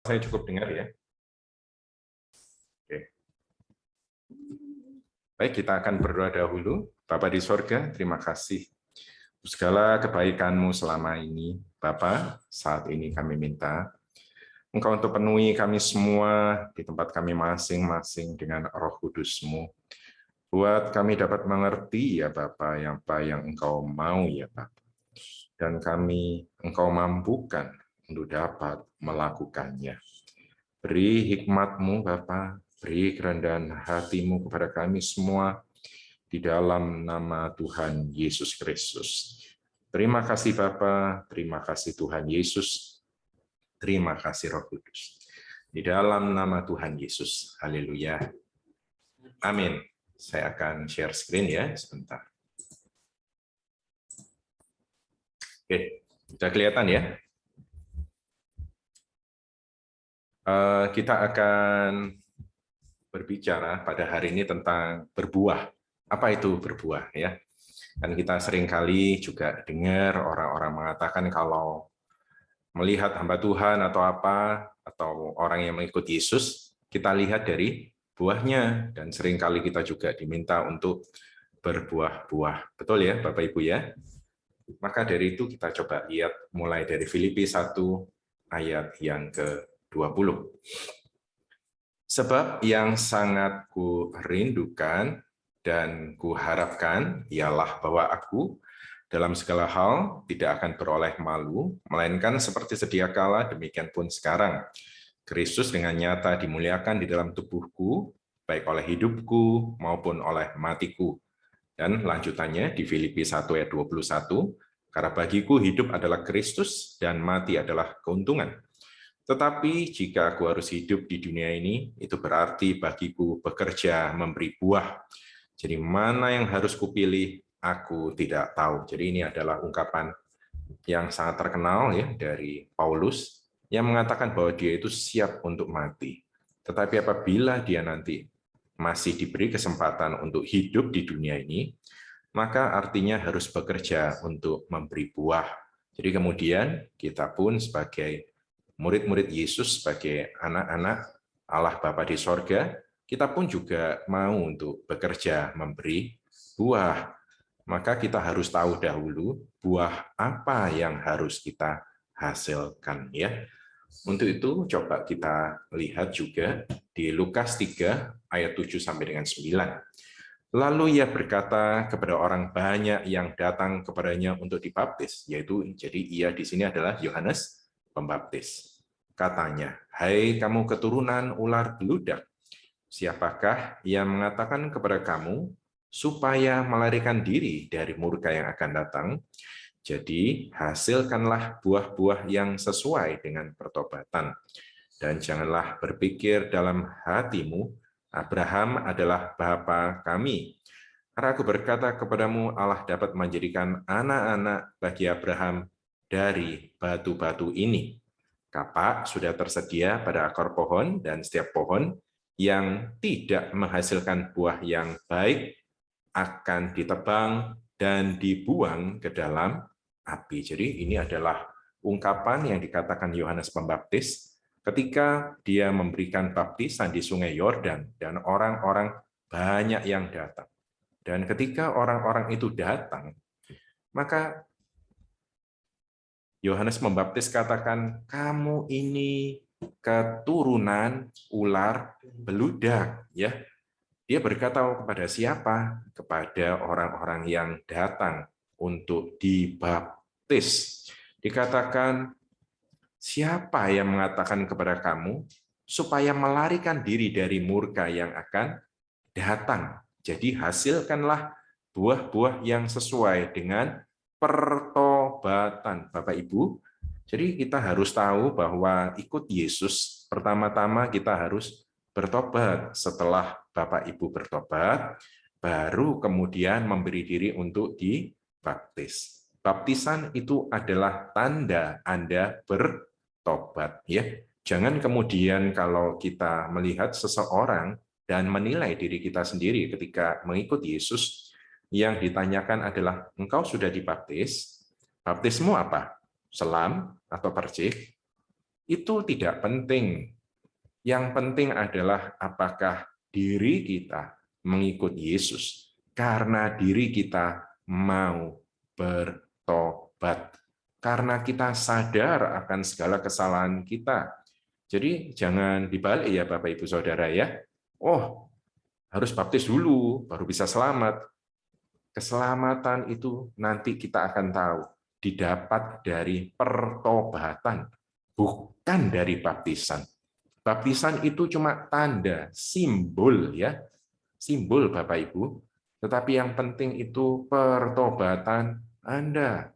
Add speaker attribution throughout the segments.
Speaker 1: Saya cukup dengar ya. Oke. Baik, kita akan berdoa dahulu. Bapa di sorga, terima kasih segala kebaikan-Mu selama ini. Bapa, saat ini kami minta Engkau untuk penuhi kami semua di tempat kami masing-masing dengan Roh Kudus-Mu. Buat kami dapat mengerti ya Bapa apa yang Engkau mau ya Bapa. Dan kami Engkau mampukan untuk dapat melakukannya. Beri hikmat-Mu Bapa, beri kerendahan hati-Mu kepada kami semua di dalam nama Tuhan Yesus Kristus. Terima kasih Bapa, terima kasih Tuhan Yesus, terima kasih Roh Kudus. Di dalam nama Tuhan Yesus, haleluya. Amin. Saya akan share screen ya, sebentar. Oke, sudah kelihatan ya? Kita akan berbicara pada hari ini tentang berbuah. Apa itu berbuah ya? Dan kita seringkali juga dengar orang-orang mengatakan kalau melihat hamba Tuhan atau apa, atau orang yang mengikut Yesus, kita lihat dari buahnya. Dan seringkali kita juga diminta untuk berbuah-buah. Betul ya Bapak Ibu ya? Maka dari itu kita coba lihat mulai dari Filipi 1 ayat yang ke-20. Sebab yang sangat ku rindukan dan kuharapkan ialah bahwa aku dalam segala hal tidak akan beroleh malu, melainkan seperti sedia kala, demikian pun sekarang. Kristus dengan nyata dimuliakan di dalam tubuhku, baik oleh hidupku maupun oleh matiku. Dan lanjutannya di Filipi 1 ayat 21, karena bagiku hidup adalah Kristus dan mati adalah keuntungan. Tetapi jika aku harus hidup di dunia ini, itu berarti bagiku bekerja memberi buah. Jadi mana yang harus kupilih, aku tidak tahu. Jadi ini adalah ungkapan yang sangat terkenal ya dari Paulus yang mengatakan bahwa dia itu siap untuk mati. Tetapi apabila dia nanti masih diberi kesempatan untuk hidup di dunia ini, maka artinya harus bekerja untuk memberi buah. Jadi kemudian kita pun sebagai murid-murid Yesus, sebagai anak-anak Allah Bapa di sorga, kita pun juga mau untuk bekerja memberi buah. Maka kita harus tahu dahulu buah apa yang harus kita hasilkan ya. Untuk itu coba kita lihat juga di Lukas 3 ayat 7 sampai dengan 9. Lalu ia berkata kepada orang banyak yang datang kepadanya untuk dibaptis, yaitu jadi ia di sini adalah Yohanes Pembaptis. Katanya, "Hai kamu keturunan ular beludak, siapakah yang mengatakan kepada kamu supaya melarikan diri dari murka yang akan datang? Jadi hasilkanlah buah-buah yang sesuai dengan pertobatan. Dan janganlah berpikir dalam hatimu, Abraham adalah bapa kami. Karena aku berkata kepadamu, Allah dapat menjadikan anak-anak bagi Abraham dari batu-batu ini. Kapak sudah tersedia pada akar pohon, dan setiap pohon yang tidak menghasilkan buah yang baik akan ditebang dan dibuang ke dalam api." Jadi ini adalah ungkapan yang dikatakan Yohanes Pembaptis ketika dia memberikan baptisan di Sungai Yordan dan orang-orang banyak yang datang. Dan ketika orang-orang itu datang, maka Yohanes Pembaptis katakan, "Kamu ini keturunan ular beludak." Ya, dia berkata kepada siapa? Kepada orang-orang yang datang untuk dibaptis. Dikatakan, "Siapa yang mengatakan kepada kamu supaya melarikan diri dari murka yang akan datang?" Jadi hasilkanlah buah-buah yang sesuai dengan pertobatan. Bapak Ibu, jadi kita harus tahu bahwa ikut Yesus, pertama-tama kita harus bertobat. Setelah Bapak Ibu bertobat, baru kemudian memberi diri untuk dibaptis. Baptisan itu adalah tanda Anda bertobat, ya. Jangan kemudian kalau kita melihat seseorang dan menilai diri kita sendiri ketika mengikut Yesus, yang ditanyakan adalah, "Engkau sudah dibaptis? Baptismu apa? Selam atau percik?" itu tidak penting. Yang penting adalah apakah diri kita mengikut Yesus karena diri kita mau bertobat. Karena kita sadar akan segala kesalahan kita. Jadi jangan dibalik ya Bapak Ibu Saudara ya. Oh, harus baptis dulu baru bisa selamat. Keselamatan itu nanti kita akan tahu didapat dari pertobatan, bukan dari baptisan. Baptisan itu cuma tanda, simbol ya, simbol Bapak Ibu. Tetapi yang penting itu pertobatan Anda.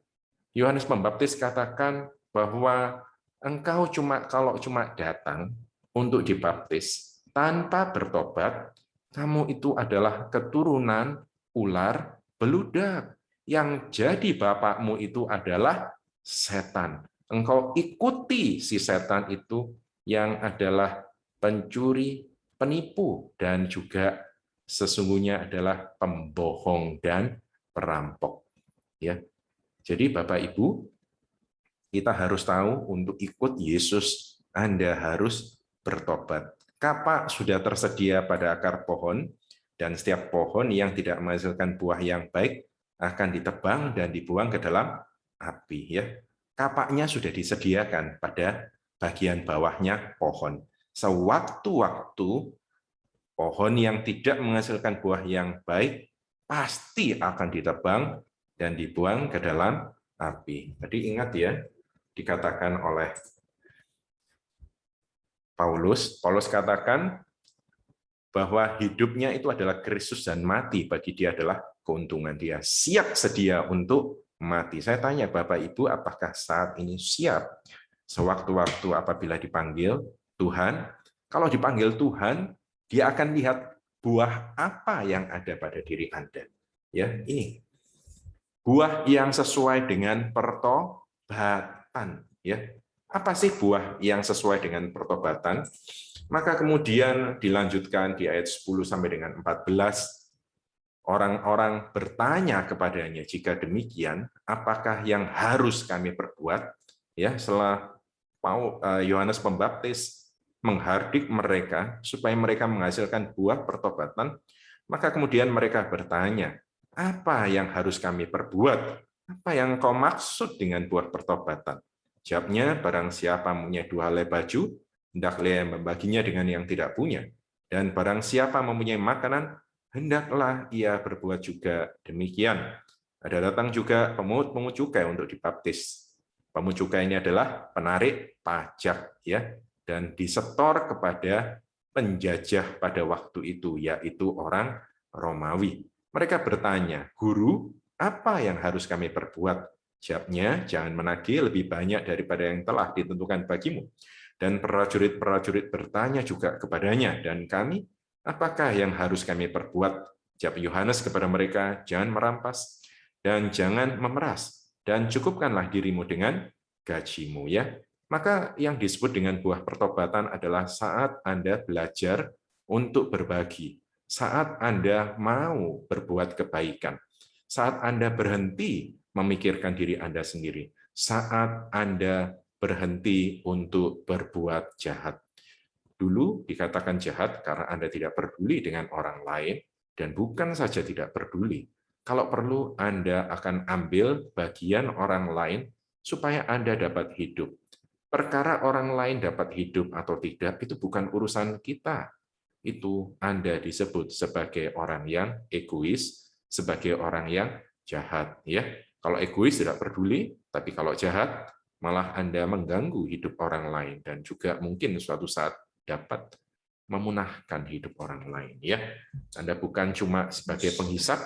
Speaker 1: Yohanes Pembaptis katakan bahwa engkau kalau cuma datang untuk dibaptis tanpa bertobat, kamu itu adalah keturunan ular beludak. Yang jadi bapakmu itu adalah setan. Engkau ikuti si setan itu yang adalah pencuri, penipu, dan juga sesungguhnya adalah pembohong dan perampok. Ya, jadi Bapak Ibu, kita harus tahu untuk ikut Yesus, Anda harus bertobat. Kapak sudah tersedia pada akar pohon, dan setiap pohon yang tidak menghasilkan buah yang baik akan ditebang dan dibuang ke dalam api. Ya, kapaknya sudah disediakan pada bagian bawahnya pohon. Sewaktu-waktu pohon yang tidak menghasilkan buah yang baik pasti akan ditebang dan dibuang ke dalam api. Jadi ingat ya, dikatakan oleh Paulus katakan bahwa hidupnya itu adalah Kristus dan mati bagi dia adalah keuntungan. Dia siap sedia untuk mati. Saya tanya Bapak Ibu, apakah saat ini siap sewaktu-waktu apabila dipanggil Tuhan? Kalau dipanggil Tuhan, dia akan lihat buah apa yang ada pada diri Anda. Ya, ini buah yang sesuai dengan pertobatan. Ya, apa sih buah yang sesuai dengan pertobatan? Maka kemudian dilanjutkan di ayat 10 sampai dengan 14, orang-orang bertanya kepadanya, jika demikian, apakah yang harus kami perbuat? Ya, setelah Yohanes Pembaptis menghardik mereka supaya mereka menghasilkan buah pertobatan, maka kemudian mereka bertanya, apa yang harus kami perbuat? Apa yang kau maksud dengan buah pertobatan? Jawabnya, barang siapa mempunyai 2 helai baju, hendaklah ia membaginya dengan yang tidak punya. Dan barang siapa mempunyai makanan, hendaklah ia berbuat juga demikian. Ada datang juga pemungut cukai untuk dibaptis. Pemungut cukai ini adalah penarik pajak, ya, dan disetor kepada penjajah pada waktu itu, yaitu orang Romawi. Mereka bertanya, Guru, apa yang harus kami perbuat? Jawabnya, jangan menagih lebih banyak daripada yang telah ditentukan bagimu. Dan prajurit-prajurit bertanya juga kepadanya, dan kami, apakah yang harus kami perbuat? Jawab Yohanes kepada mereka, jangan merampas, dan jangan memeras, dan cukupkanlah dirimu dengan gajimu. Ya, maka yang disebut dengan buah pertobatan adalah saat Anda belajar untuk berbagi, saat Anda mau berbuat kebaikan, saat Anda berhenti memikirkan diri Anda sendiri, saat Anda berhenti untuk berbuat jahat. Dulu dikatakan jahat karena Anda tidak peduli dengan orang lain, dan bukan saja tidak peduli, kalau perlu Anda akan ambil bagian orang lain supaya Anda dapat hidup. Perkara orang lain dapat hidup atau tidak itu bukan urusan kita. Itu Anda disebut sebagai orang yang egois, sebagai orang yang jahat. Ya, kalau egois tidak peduli, tapi kalau jahat malah Anda mengganggu hidup orang lain dan juga mungkin suatu saat dapat memunahkan hidup orang lain. Ya, Anda bukan cuma sebagai penghisap,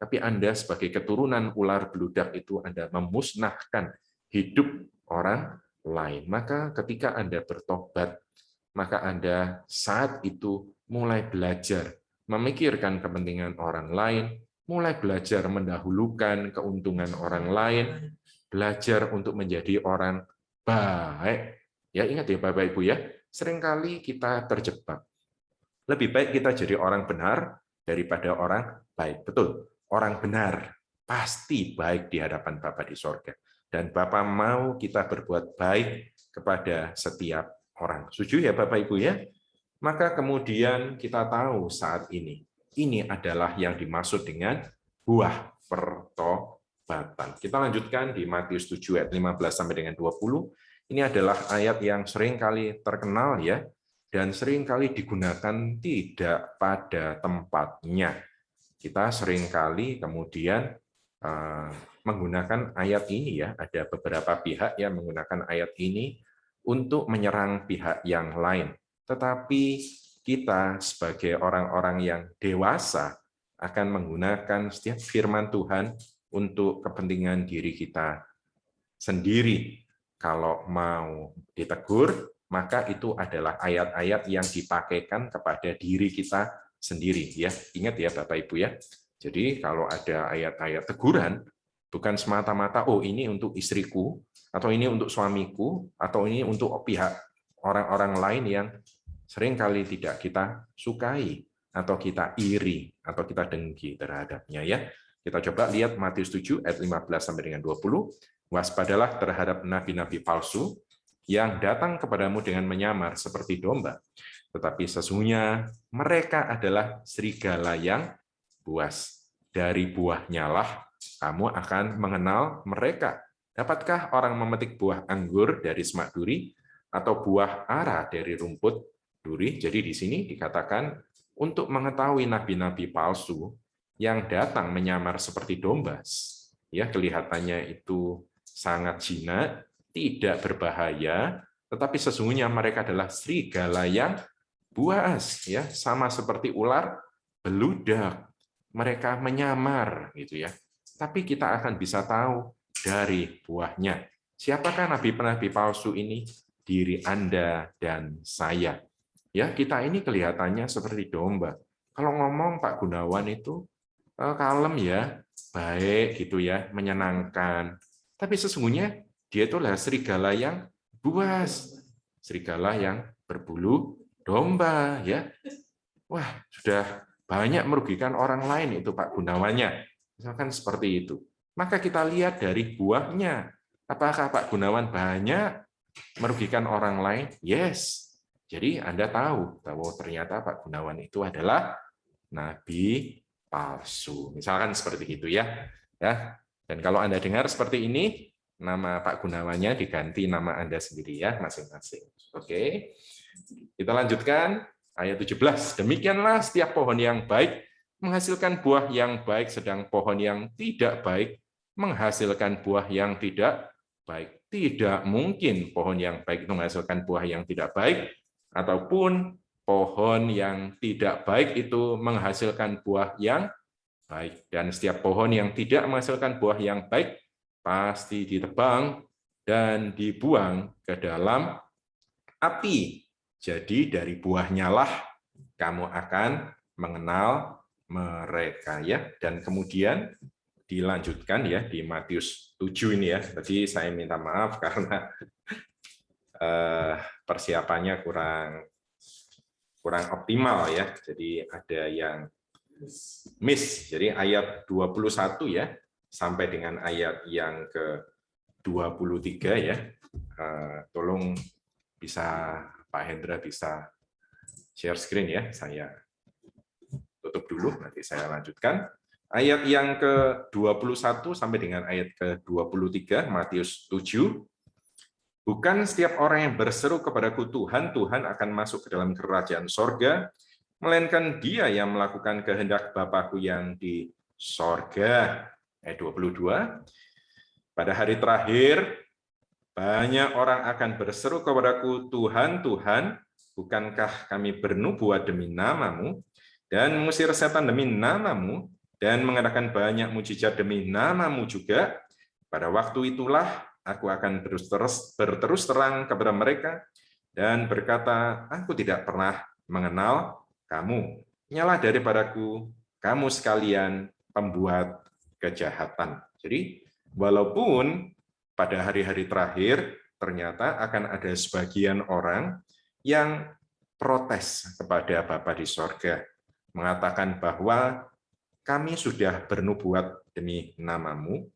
Speaker 1: tapi Anda sebagai keturunan ular beludak itu Anda memusnahkan hidup orang lain. Maka ketika Anda bertobat, maka Anda saat itu mulai belajar memikirkan kepentingan orang lain, mulai belajar mendahulukan keuntungan orang lain, belajar untuk menjadi orang baik. Ya, ingat ya Bapak Ibu ya, seringkali kita terjebak. Lebih baik kita jadi orang benar daripada orang baik. Betul, orang benar pasti baik di hadapan Bapa di sorga. Dan Bapa mau kita berbuat baik kepada setiap orang. Setuju ya Bapak Ibu ya? Maka kemudian kita tahu saat ini adalah yang dimaksud dengan buah pertobatan. Kita lanjutkan di Matius 7 ayat 15 sampai dengan 20. Ini adalah ayat yang sering kali terkenal ya, dan sering kali digunakan tidak pada tempatnya. Kita sering kali kemudian menggunakan ayat ini ya, ada beberapa pihak yang menggunakan ayat ini untuk menyerang pihak yang lain. Tetapi kita sebagai orang-orang yang dewasa akan menggunakan setiap firman Tuhan untuk kepentingan diri kita sendiri. Kalau mau ditegur, maka itu adalah ayat-ayat yang dipakaikan kepada diri kita sendiri. Ya, ingat ya Bapak Ibu ya. Jadi kalau ada ayat-ayat teguran, bukan semata-mata, oh ini untuk istriku, atau ini untuk suamiku, atau ini untuk pihak orang-orang lain yang seringkali tidak kita sukai, atau kita iri, atau kita dengki terhadapnya. Ya, kita coba lihat Matius 7 ayat 15 sampai dengan 20. Waspadalah terhadap nabi-nabi palsu yang datang kepadamu dengan menyamar seperti domba, tetapi sesungguhnya mereka adalah serigala yang buas. Dari buahnya lah kamu akan mengenal mereka. Dapatkah orang memetik buah anggur dari semak duri atau buah ara dari rumput duri? Jadi di sini dikatakan untuk mengetahui nabi-nabi palsu yang datang menyamar seperti domba. Ya, kelihatannya itu sangat jinak, tidak berbahaya, tetapi sesungguhnya mereka adalah serigala yang buas, ya, sama seperti ular beludak. Mereka menyamar, gitu ya. Tapi kita akan bisa tahu dari buahnya. Siapakah nabi-nabi palsu ini? Diri Anda dan saya. Ya, kita ini kelihatannya seperti domba. Kalau ngomong Pak Gunawan itu kalem ya, baik gitu ya, menyenangkan. Tapi sesungguhnya dia itu adalah serigala yang buas, serigala yang berbulu domba ya. Wah, sudah banyak merugikan orang lain itu Pak Gunawannya. Misalkan seperti itu. Maka kita lihat dari buahnya. Apakah Pak Gunawan banyak merugikan orang lain? Yes. Jadi Anda tahu bahwa ternyata Pak Gunawan itu adalah nabi palsu. Misalkan seperti itu ya. Ya. Dan kalau Anda dengar seperti ini, nama Pak Gunawannya diganti nama Anda sendiri ya, masing-masing. Oke. Kita lanjutkan ayat 17. Demikianlah setiap pohon yang baik menghasilkan buah yang baik, sedang pohon yang tidak baik menghasilkan buah yang tidak baik. Tidak mungkin pohon yang baik itu menghasilkan buah yang tidak baik, ataupun pohon yang tidak baik itu menghasilkan buah yang baik. Dan setiap pohon yang tidak menghasilkan buah yang baik pasti ditebang dan dibuang ke dalam api. Jadi dari buahnya lah kamu akan mengenal mereka ya. Dan kemudian dilanjutkan ya di Matius 7 ini ya. Tadi saya minta maaf karena persiapannya kurang optimal ya. Jadi ada yang miss. Jadi ayat 21 ya sampai dengan ayat yang ke-23 ya. Tolong bisa Pak Hendra bisa share screen ya. Saya tutup dulu nanti saya lanjutkan. Ayat yang ke-21 sampai dengan ayat ke-23 Matius 7. Bukan setiap orang yang berseru kepadaku Tuhan, Tuhan akan masuk ke dalam kerajaan sorga, melainkan dia yang melakukan kehendak Bapakku yang di sorga. Ayat 22. Pada hari terakhir, banyak orang akan berseru kepadaku, Tuhan, Tuhan, bukankah kami bernubuat demi namamu, dan mengusir setan demi namamu, dan mengadakan banyak mujizat demi namamu juga? Pada waktu itulah aku akan berterus terang kepada mereka dan berkata, aku tidak pernah mengenal kamu. Nyala daripadaku, kamu sekalian pembuat kejahatan. Jadi, walaupun pada hari-hari terakhir, ternyata akan ada sebagian orang yang protes kepada Bapa di sorga, mengatakan bahwa kami sudah bernubuat demi namamu,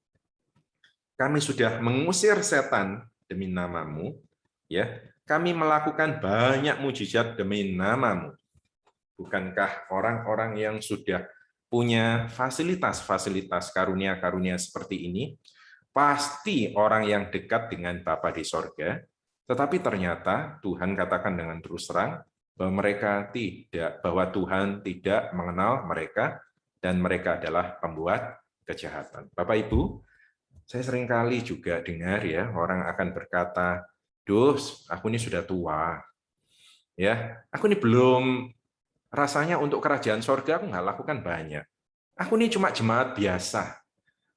Speaker 1: kami sudah mengusir setan demi namamu, Ya, kami melakukan banyak mujizat demi nama-Mu. Bukankah orang-orang yang sudah punya fasilitas-fasilitas karunia-karunia seperti ini, pasti orang yang dekat dengan Bapa di sorga, tetapi ternyata Tuhan katakan dengan terus terang bahwa Tuhan tidak mengenal mereka dan mereka adalah pembuat kejahatan. Bapak Ibu, saya seringkali juga dengar ya orang akan berkata, "Dus, aku ini sudah tua, ya, aku ini belum rasanya untuk kerajaan sorga aku nggak lakukan banyak. Aku ini cuma jemaat biasa.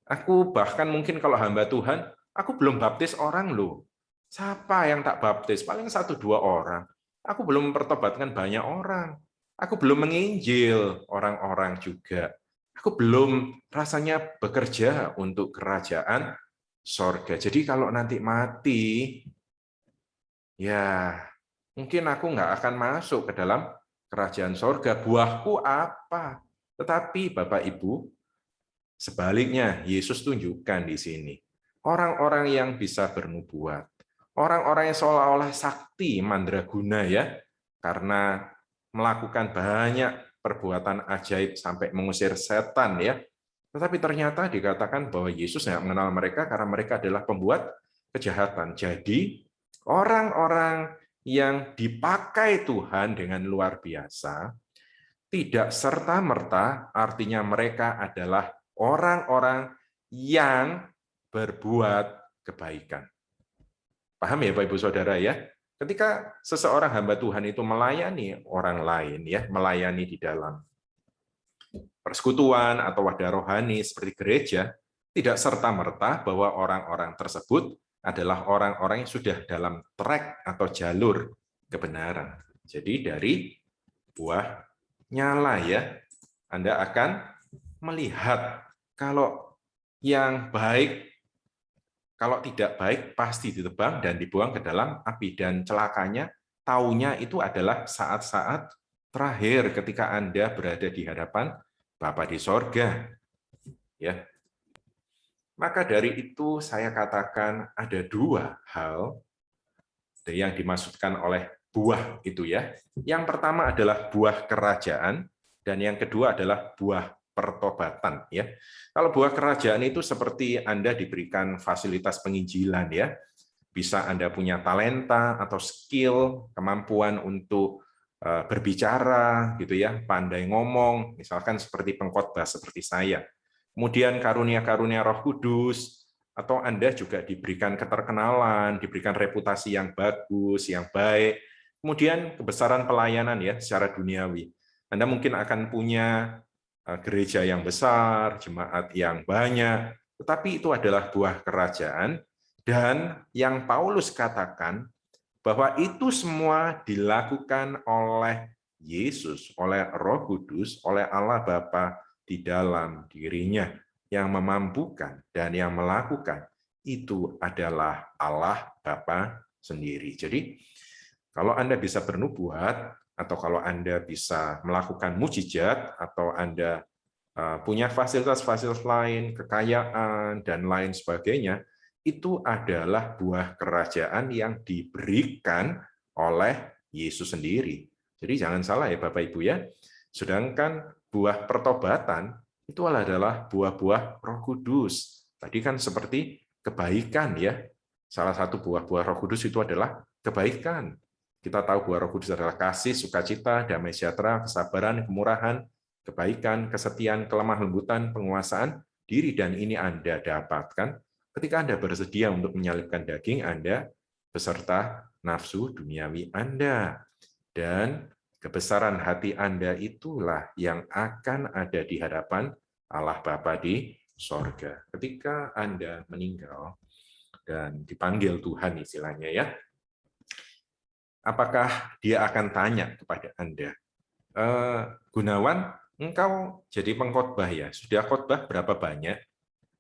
Speaker 1: Aku bahkan mungkin kalau hamba Tuhan, aku belum baptis orang loh. Siapa yang tak baptis? Paling 1-2 orang. Aku belum mempertobatkan banyak orang. Aku belum menginjil orang-orang juga. Aku belum rasanya bekerja untuk kerajaan sorga. Jadi kalau nanti mati, ya mungkin aku nggak akan masuk ke dalam kerajaan sorga. Buahku apa? Tetapi Bapak Ibu, sebaliknya, Yesus tunjukkan di sini. Orang-orang yang bisa bernubuat. Orang-orang yang seolah-olah sakti mandraguna ya, karena melakukan banyak perbuatan ajaib sampai mengusir setan ya. Tetapi ternyata dikatakan bahwa Yesus tidak mengenal mereka karena mereka adalah pembuat kejahatan. Jadi orang-orang yang dipakai Tuhan dengan luar biasa, tidak serta-merta artinya mereka adalah orang-orang yang berbuat kebaikan. Paham ya Bapak Ibu Saudara ya? Ketika seseorang hamba Tuhan itu melayani orang lain ya, melayani di dalam persekutuan atau wadah rohani seperti gereja, tidak serta-merta bahwa orang-orang tersebut adalah orang-orang yang sudah dalam track atau jalur kebenaran. Jadi dari buah nyala ya, Anda akan melihat kalau yang baik, kalau tidak baik pasti ditebang dan dibuang ke dalam api. Dan celakanya, taunya itu adalah saat-saat terakhir ketika Anda berada di hadapan Bapa di sorga. Ya. Maka dari itu saya katakan ada 2 hal yang dimaksudkan oleh buah itu ya. Yang pertama adalah buah kerajaan dan yang kedua adalah buah pertobatan ya. Kalau buah kerajaan itu seperti Anda diberikan fasilitas penginjilan ya. Bisa Anda punya talenta atau skill, kemampuan untuk berbicara gitu ya, pandai ngomong, misalkan seperti pengkhotbah seperti saya. Kemudian karunia-karunia Roh Kudus, atau Anda juga diberikan keterkenalan, diberikan reputasi yang bagus, yang baik, kemudian kebesaran pelayanan ya secara duniawi. Anda mungkin akan punya gereja yang besar, jemaat yang banyak, tetapi itu adalah buah kerajaan, dan yang Paulus katakan bahwa itu semua dilakukan oleh Yesus, oleh Roh Kudus, oleh Allah Bapa di dalam dirinya, yang memampukan dan yang melakukan itu adalah Allah Bapa sendiri. Jadi kalau Anda bisa bernubuat atau kalau Anda bisa melakukan mujizat atau Anda punya fasilitas-fasilitas lain, kekayaan dan lain sebagainya, itu adalah buah kerajaan yang diberikan oleh Yesus sendiri. Jadi jangan salah ya Bapak Ibu ya. Sedangkan buah pertobatan itu adalah buah-buah Roh Kudus. Tadi kan seperti kebaikan ya. Salah satu buah-buah Roh Kudus itu adalah kebaikan. Kita tahu buah Roh Kudus adalah kasih, sukacita, damai sejahtera, kesabaran, kemurahan, kebaikan, kesetiaan, kelemah lembutan, penguasaan diri, dan ini Anda dapatkan ketika Anda bersedia untuk menyalibkan daging Anda beserta nafsu duniawi Anda. Dan kebesaran hati Anda itulah yang akan ada di hadapan Allah Bapa di sorga. Ketika Anda meninggal dan dipanggil Tuhan istilahnya ya, apakah dia akan tanya kepada Anda, Gunawan, engkau jadi pengkhotbah ya, sudah khotbah berapa banyak?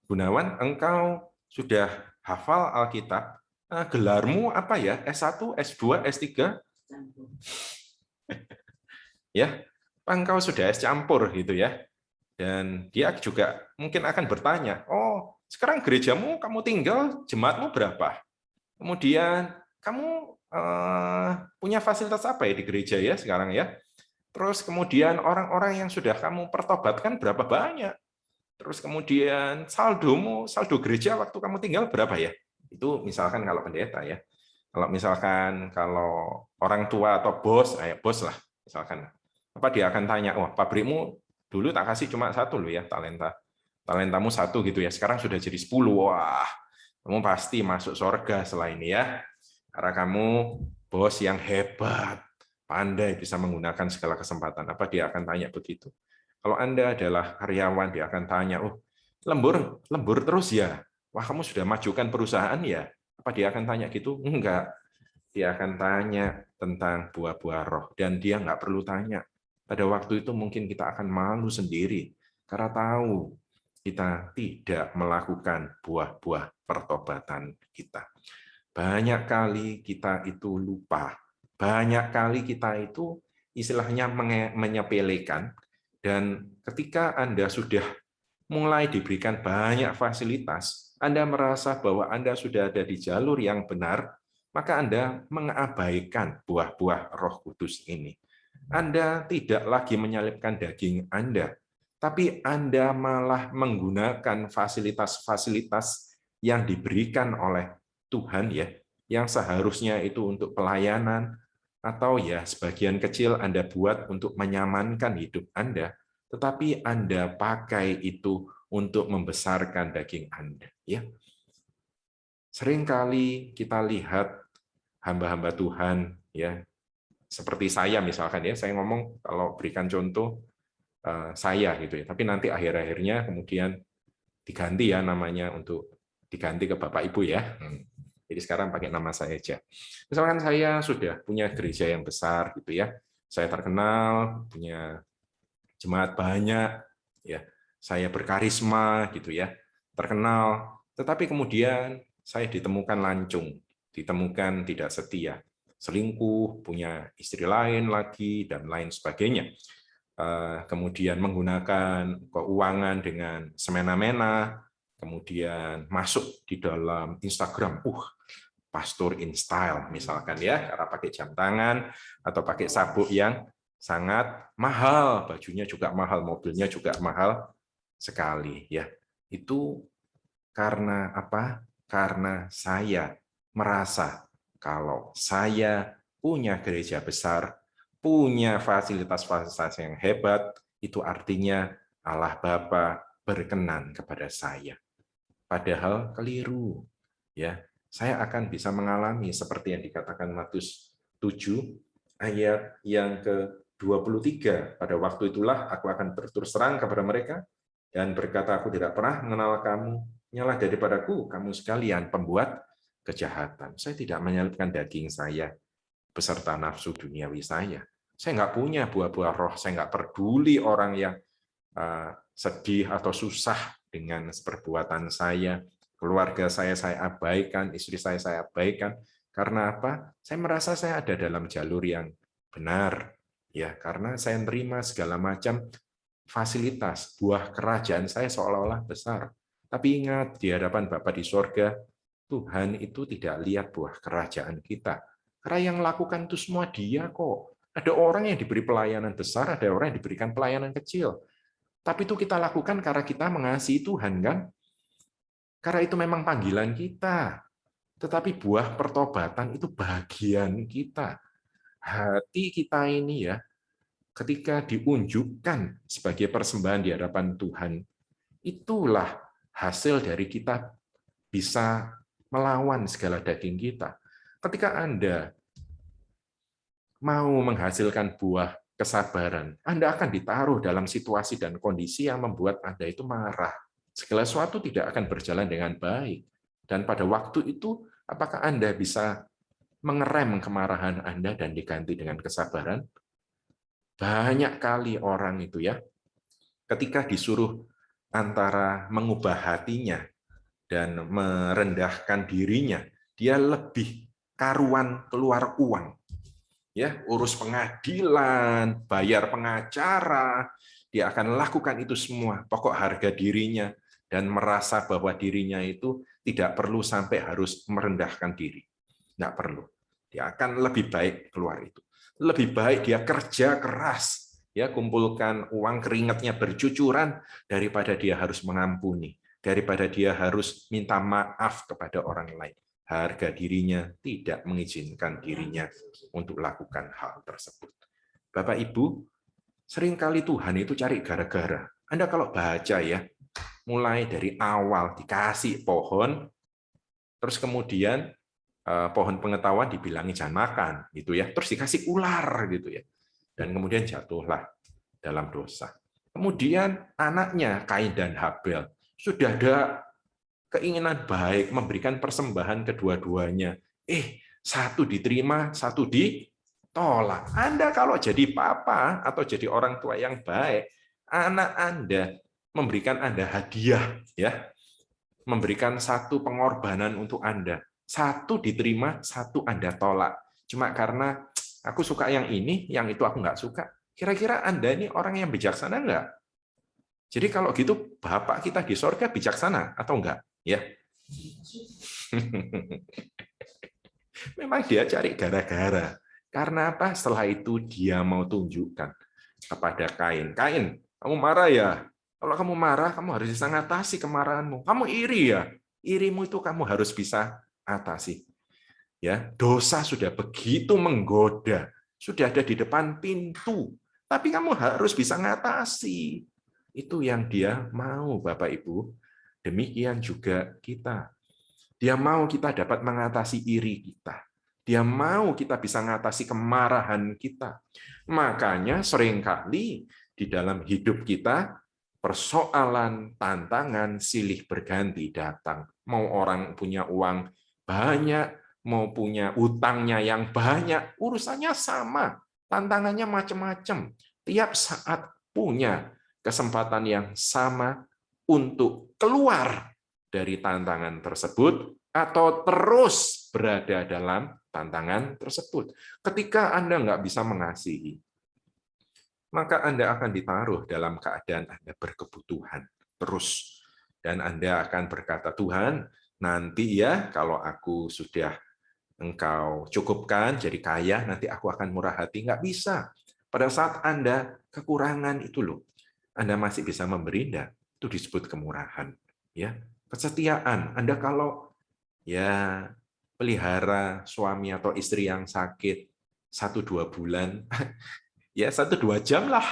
Speaker 1: Gunawan, engkau sudah hafal Alkitab, gelarmu apa ya? S1, S2, S3? Ya, engkau sudah S campur gitu ya. Dan dia juga mungkin akan bertanya, oh sekarang gerejamu kamu tinggal, jemaatmu berapa? Kemudian kamu punya fasilitas apa ya di gereja ya sekarang ya? Terus kemudian orang-orang yang sudah kamu pertobatkan berapa banyak? Terus kemudian saldo gereja waktu kamu tinggal berapa ya? Itu misalkan kalau pendeta ya. Kalau misalkan kalau orang tua atau bos, bos lah misalkan, apa dia akan tanya, wah pabrikmu dulu tak kasih cuma satu loh ya talentamu satu gitu ya, sekarang sudah jadi 10, wah kamu pasti masuk surga setelah ini ya, karena kamu bos yang hebat, pandai bisa menggunakan segala kesempatan. Apa dia akan tanya begitu? Kalau Anda adalah karyawan, dia akan tanya, oh lembur terus ya, wah kamu sudah majukan perusahaan ya? Apa dia akan tanya gitu? Enggak. Dia akan tanya tentang buah-buah roh. Dan dia nggak perlu tanya. Pada waktu itu mungkin kita akan malu sendiri. Karena tahu kita tidak melakukan buah-buah pertobatan kita. Banyak kali kita itu lupa. Banyak kali kita itu istilahnya menyepelekan. Dan ketika Anda sudah mulai diberikan banyak fasilitas, Anda merasa bahwa Anda sudah ada di jalur yang benar, maka Anda mengabaikan buah-buah Roh Kudus ini. Anda tidak lagi menyalipkan daging Anda, tapi Anda malah menggunakan fasilitas-fasilitas yang diberikan oleh Tuhan ya, yang seharusnya itu untuk pelayanan, atau ya sebagian kecil Anda buat untuk menyamankan hidup Anda, tetapi Anda pakai itu untuk membesarkan daging Anda. Ya, seringkali kita lihat hamba-hamba Tuhan, ya seperti saya misalkan ya, saya ngomong kalau berikan contoh saya gitu ya, tapi nanti akhir-akhirnya kemudian diganti ya namanya untuk diganti ke Bapak Ibu ya. Jadi sekarang pakai nama saya aja. Misalkan saya sudah punya gereja yang besar gitu ya, saya terkenal, punya jemaat banyak, ya, saya berkarisma gitu ya, terkenal, tetapi kemudian saya ditemukan lancung, ditemukan tidak setia, selingkuh, punya istri lain lagi dan lain sebagainya. Kemudian menggunakan keuangan dengan semena-mena, kemudian masuk di dalam Instagram, pastor in style misalkan ya, karena pakai jam tangan atau pakai sabuk yang sangat mahal, bajunya juga mahal, mobilnya juga mahal sekali ya. Itu karena apa? Karena saya merasa kalau saya punya gereja besar, punya fasilitas-fasilitas yang hebat, itu artinya Allah Bapa berkenan kepada saya. Padahal keliru. Ya, saya akan bisa mengalami seperti yang dikatakan Matius 7 ayat yang ke-23. Pada waktu itulah aku akan berterus terang kepada mereka dan berkata, aku tidak pernah mengenal kamu, nyalah daripadaku kamu sekalian pembuat kejahatan. Saya tidak menyalipkan daging saya beserta nafsu duniawi saya. Saya nggak punya buah-buah roh, saya nggak peduli orang yang sedih atau susah dengan perbuatan saya, keluarga saya abaikan, istri saya abaikan. Karena apa? Saya merasa saya ada dalam jalur yang benar, ya, karena saya menerima segala macam fasilitas, buah kerajaan saya seolah-olah besar. Tapi ingat, di hadapan Bapa di sorga, Tuhan itu tidak lihat buah kerajaan kita. Karena yang lakukan itu semua Dia kok. Ada orang yang diberi pelayanan besar, ada orang yang diberikan pelayanan kecil. Tapi itu kita lakukan karena kita mengasihi Tuhan, kan? Karena itu memang panggilan kita. Tetapi buah pertobatan itu bagian kita. Hati kita ini ya, ketika diunjukkan sebagai persembahan di hadapan Tuhan, itulah hasil dari kita bisa melawan segala daging kita. Ketika Anda mau menghasilkan buah kesabaran, Anda akan ditaruh dalam situasi dan kondisi yang membuat Anda itu marah. Segala sesuatu tidak akan berjalan dengan baik. Dan pada waktu itu, apakah Anda bisa mengerem kemarahan Anda dan diganti dengan kesabaran? Banyak kali orang itu ya, ketika disuruh antara mengubah hatinya dan merendahkan dirinya, dia lebih karuan keluar uang. Ya, urus pengadilan, bayar pengacara, dia akan lakukan itu semua, pokok harga dirinya, dan merasa bahwa dirinya itu tidak perlu sampai harus merendahkan diri. Nggak perlu. Dia akan lebih baik keluar itu. Lebih baik dia kerja keras, ya kumpulkan uang keringatnya bercucuran daripada dia harus mengampuni, daripada dia harus minta maaf kepada orang lain. Harga dirinya tidak mengizinkan dirinya untuk lakukan hal tersebut. Bapak Ibu, seringkali Tuhan itu cari gara-gara. Anda kalau baca ya, mulai dari awal dikasih pohon, terus kemudian pohon pengetahuan dibilangi jangan makan gitu ya, terus dikasih ular gitu ya, dan kemudian jatuhlah dalam dosa. Kemudian anaknya Kain dan Habel sudah ada keinginan baik memberikan persembahan kedua-duanya, satu diterima, satu ditolak. Anda kalau jadi papa atau jadi orang tua yang baik, anak Anda memberikan Anda hadiah ya, memberikan satu pengorbanan untuk Anda. Satu diterima, satu Anda tolak. Cuma karena aku suka yang ini, yang itu aku nggak suka. Kira-kira Anda ini orang yang bijaksana nggak? Jadi kalau gitu, Bapak kita di sorga bijaksana atau enggak? Ya. Memang dia cari gara-gara. Karena apa? Setelah itu dia mau tunjukkan kepada Kain. Kain, kamu marah ya? Kalau kamu marah, kamu harus bisa mengatasi kemarahanmu. Kamu iri ya? Irimu itu kamu harus bisa atasi. Ya, dosa sudah begitu menggoda, sudah ada di depan pintu, tapi kamu harus bisa mengatasi. Itu yang dia mau, Bapak Ibu. Demikian juga kita. Dia mau kita dapat mengatasi iri kita. Dia mau kita bisa mengatasi kemarahan kita. Makanya seringkali di dalam hidup kita, persoalan, tantangan, silih berganti datang. Mau orang punya uang banyak, mau punya utangnya yang banyak, urusannya sama. Tantangannya macam-macam. Tiap saat punya kesempatan yang sama untuk keluar dari tantangan tersebut atau terus berada dalam tantangan tersebut. Ketika Anda nggak bisa mengasihi, maka Anda akan ditaruh dalam keadaan Anda berkebutuhan terus. Dan Anda akan berkata, Tuhan, nanti ya kalau aku sudah Engkau cukupkan, jadi kaya, nanti aku akan murah hati. Nggak bisa. Pada saat Anda kekurangan itu loh, Anda masih bisa memberi, enggak? Itu disebut kemurahan. Ya, kesetiaan. Anda kalau ya pelihara suami atau istri yang sakit 1-2 bulan, ya 1-2 jam lah,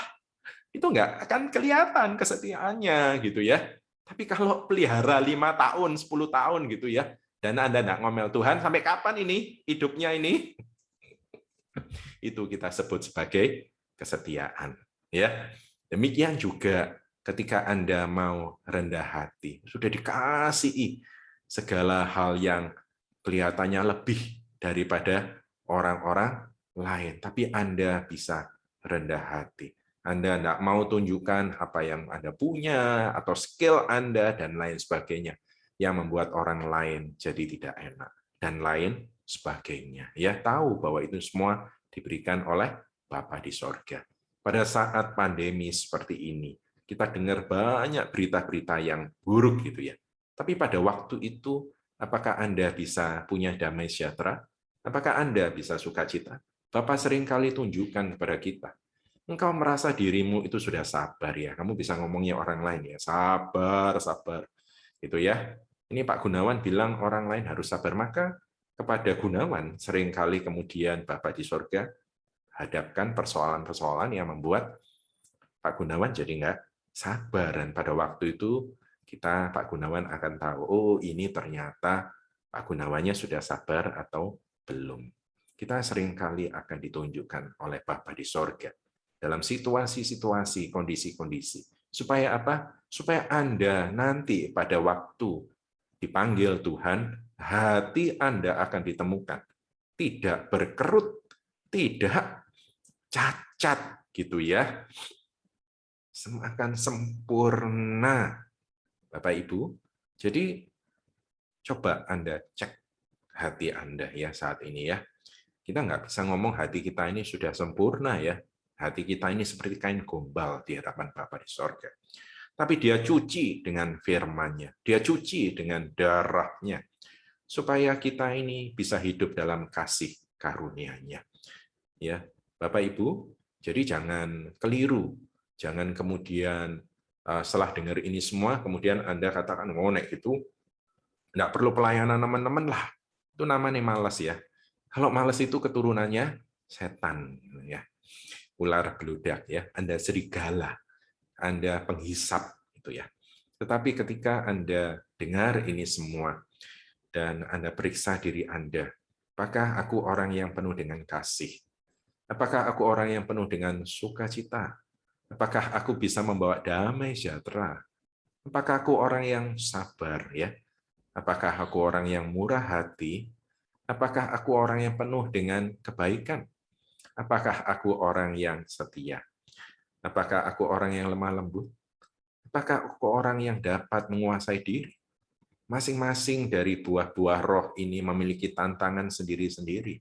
Speaker 1: itu nggak akan kelihatan kesetiaannya gitu ya. Tapi kalau pelihara 5 tahun, 10 tahun gitu ya, dan Anda nggak ngomel, Tuhan sampai kapan ini hidupnya ini? Itu kita sebut sebagai kesetiaan. Ya, demikian juga ketika Anda mau rendah hati, sudah dikasihi segala hal yang kelihatannya lebih daripada orang-orang lain, tapi Anda bisa rendah hati. Anda tidak mau tunjukkan apa yang Anda punya atau skill Anda dan lain sebagainya yang membuat orang lain jadi tidak enak dan lain sebagainya. Ya, tahu bahwa itu semua diberikan oleh Bapa di sorga. Pada saat pandemi seperti ini, kita dengar banyak berita-berita yang buruk gitu ya. Tapi pada waktu itu, apakah Anda bisa punya damai sejahtera? Apakah Anda bisa sukacita? Bapak seringkali tunjukkan kepada kita, engkau merasa dirimu itu sudah sabar ya. Kamu bisa ngomongnya orang lain ya, sabar, sabar. Gitu ya. Ini Pak Gunawan bilang orang lain harus sabar, maka kepada Gunawan seringkali kemudian Bapak di sorga hadapkan persoalan-persoalan yang membuat Pak Gunawan jadi nggak sabar. Dan pada waktu itu kita Pak Gunawan akan tahu, oh ini ternyata Pak Gunawannya sudah sabar atau belum. Kita seringkali akan ditunjukkan oleh Bapa di sorga dalam situasi-situasi, kondisi-kondisi. Supaya apa? Supaya Anda nanti pada waktu dipanggil Tuhan, hati Anda akan ditemukan. Tidak berkerut, tidak cacat, gitu ya. Akan sempurna, Bapak Ibu. Jadi, coba Anda cek hati Anda ya saat ini ya. Kita nggak bisa ngomong hati kita ini sudah sempurna ya. Hati kita ini seperti kain gombal di hadapan Bapa di sorga. Tapi dia cuci dengan firman-Nya. Dia cuci dengan darah-Nya. supaya kita ini bisa hidup dalam kasih karunia-Nya. Ya, Bapak Ibu, jadi jangan keliru, jangan kemudian setelah dengar ini semua, kemudian Anda katakan, oh, nek itu nggak perlu pelayanan teman-teman lah, itu namanya malas ya. Kalau malas itu keturunannya setan, ya, ular beludak ya, Anda serigala, Anda penghisap, itu ya. Tetapi ketika Anda dengar ini semua dan Anda periksa diri Anda, apakah aku orang yang penuh dengan kasih? Apakah aku orang yang penuh dengan sukacita? Apakah aku bisa membawa damai sejahtera? Apakah aku orang yang sabar ya? Apakah aku orang yang murah hati? Apakah aku orang yang penuh dengan kebaikan? Apakah aku orang yang setia? Apakah aku orang yang lemah lembut? Apakah aku orang yang dapat menguasai diri? Masing-masing dari buah-buah roh ini memiliki tantangan sendiri-sendiri.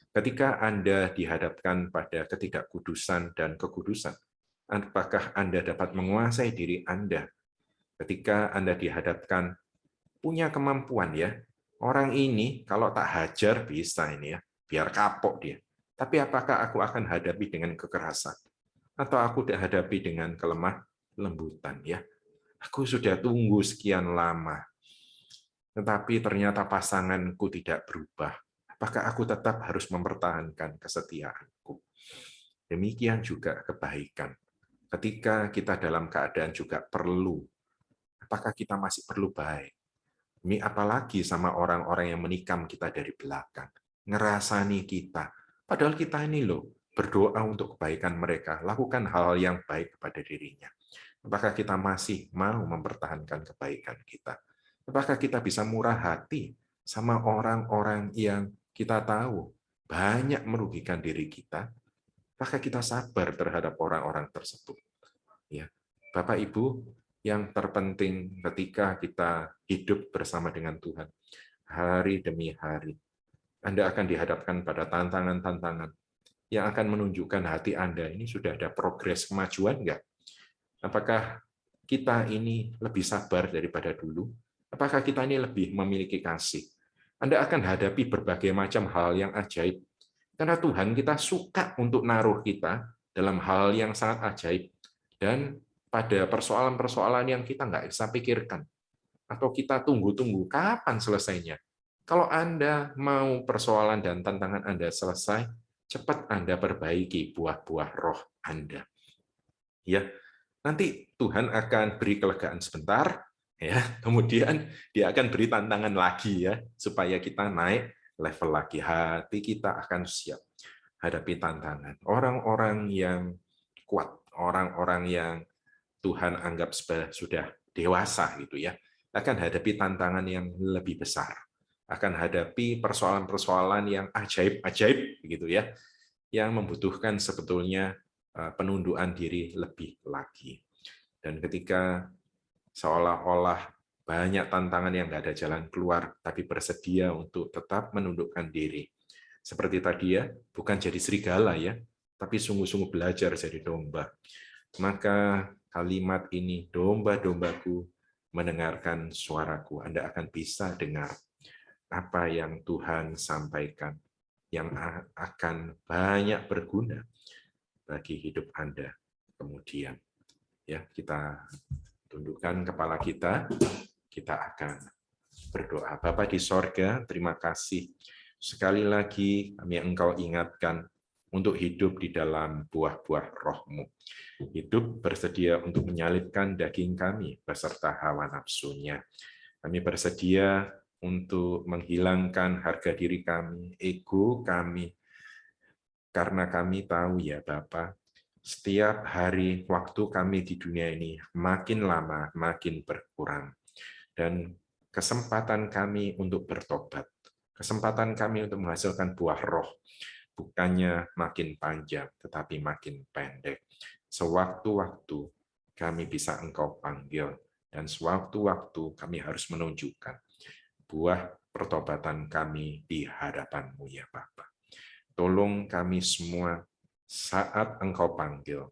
Speaker 1: Ketika Anda dihadapkan pada ketidakkudusan dan kekudusan, apakah Anda dapat menguasai diri Anda? Ketika Anda dihadapkan punya kemampuan ya, orang ini kalau tak hajar bisa ini ya, biar kapok dia. Tapi apakah aku akan hadapi dengan kekerasan? Atau aku hadapi dengan kelemah lembutan ya? Aku sudah tunggu sekian lama, tetapi ternyata pasanganku tidak berubah. Apakah aku tetap harus mempertahankan kesetiaanku? Demikian juga kebaikan. Ketika kita dalam keadaan juga perlu, apakah kita masih perlu baik? Ini apalagi sama orang-orang yang menikam kita dari belakang, ngerasani kita. Padahal kita ini loh, berdoa untuk kebaikan mereka, lakukan hal yang baik kepada dirinya. Apakah kita masih mau mempertahankan kebaikan kita? Apakah kita bisa murah hati sama orang-orang yang kita tahu banyak merugikan diri kita? Apakah kita sabar terhadap orang-orang tersebut? Ya, Bapak Ibu, yang terpenting ketika kita hidup bersama dengan Tuhan, hari demi hari, Anda akan dihadapkan pada tantangan-tantangan yang akan menunjukkan hati Anda ini sudah ada progres kemajuan enggak? Apakah kita ini lebih sabar daripada dulu? Apakah kita ini lebih memiliki kasih? Anda akan hadapi berbagai macam hal yang ajaib. Karena Tuhan kita suka untuk naruh kita dalam hal yang sangat ajaib. Dan pada persoalan-persoalan yang kita nggak bisa pikirkan. Atau kita tunggu-tunggu kapan selesainya. Kalau Anda mau persoalan dan tantangan Anda selesai, cepat Anda perbaiki buah-buah roh Anda. Ya, nanti Tuhan akan beri kelegaan sebentar, ya. Kemudian Dia akan beri tantangan lagi ya, supaya kita naik level lagi. Hati kita akan siap hadapi tantangan. Orang-orang yang kuat, orang-orang yang Tuhan anggap sudah dewasa gitu ya, akan hadapi tantangan yang lebih besar, akan hadapi persoalan-persoalan yang ajaib-ajaib gitu ya, yang membutuhkan sebetulnya penundukan diri lebih lagi. Dan ketika seolah-olah banyak tantangan yang nggak ada jalan keluar, tapi bersedia untuk tetap menundukkan diri. Seperti tadi ya, bukan jadi serigala ya, tapi sungguh-sungguh belajar jadi domba. Maka kalimat ini, domba-dombaku mendengarkan suaraku. Anda akan bisa dengar apa yang Tuhan sampaikan, yang akan banyak berguna bagi hidup Anda kemudian. Ya, kita tundukkan kepala kita akan berdoa. Bapa di sorga, terima kasih. Sekali lagi kami Engkau ingatkan untuk hidup di dalam buah-buah roh-Mu. Hidup bersedia untuk menyalibkan daging kami beserta hawa nafsunya. Kami bersedia untuk menghilangkan harga diri kami, ego kami, karena kami tahu ya Bapa, setiap hari waktu kami di dunia ini makin lama makin berkurang. Dan kesempatan kami untuk bertobat, kesempatan kami untuk menghasilkan buah roh, bukannya makin panjang, tetapi makin pendek. Sewaktu-waktu kami bisa Engkau panggil, dan sewaktu-waktu kami harus menunjukkan buah pertobatan kami di hadapan-Mu ya Bapa. Tolong kami semua saat Engkau panggil,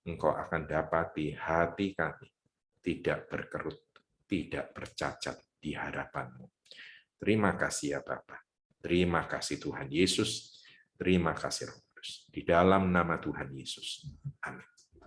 Speaker 1: Engkau akan dapati hati kami tidak berkerut, tidak bercacat di hadapan-Mu. Terima kasih ya Bapa. Terima kasih Tuhan Yesus. Terima kasih Roh Kudus. Di dalam nama Tuhan Yesus. Amin.